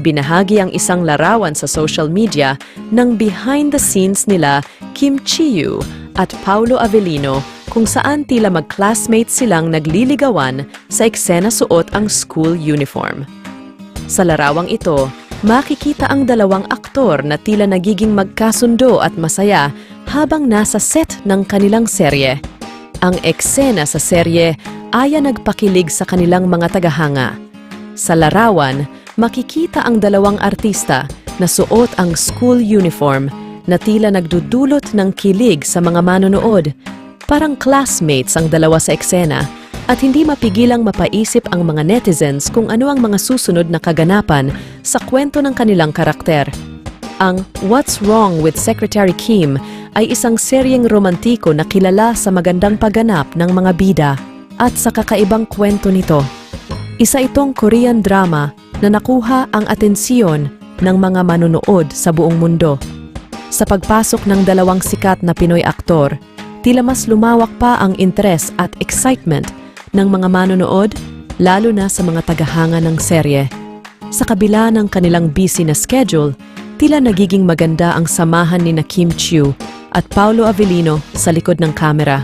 ibinahagi ang isang larawan sa social media ng behind the scenes nila Kim Chiyu at Paulo Avellino kung saan tila mag-classmates silang nagliligawan sa eksena suot ang school uniform. Sa larawang ito, makikita ang dalawang aktor na tila nagiging magkasundo at masaya habang nasa set ng kanilang serye. Ang eksena sa serye ay nagpakilig sa kanilang mga tagahanga. Sa larawan, makikita ang dalawang artista na suot ang school uniform na tila nagdudulot ng kilig sa mga manonood. Parang classmates ang dalawa sa eksena at hindi mapigilang mapaisip ang mga netizens kung ano ang mga susunod na kaganapan sa kwento ng kanilang karakter. Ang What's Wrong with Secretary Kim ay isang seryeng romantiko na kilala sa magandang pagganap ng mga bida at sa kakaibang kwento nito. Isa itong Korean drama na nakuha ang atensiyon ng mga manonood sa buong mundo. Sa pagpasok ng dalawang sikat na Pinoy aktor, tila mas lumawak pa ang interes at excitement ng mga manonood, lalo na sa mga tagahanga ng serye. Sa kabila ng kanilang busy na schedule, tila nagiging maganda ang samahan ni Kim Chiu at Paulo Avellino sa likod ng kamera.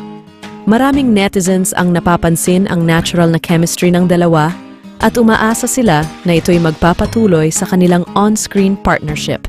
Maraming netizens ang napapansin ang natural na chemistry ng dalawa at umaasa sila na ito'y magpapatuloy sa kanilang on-screen partnership.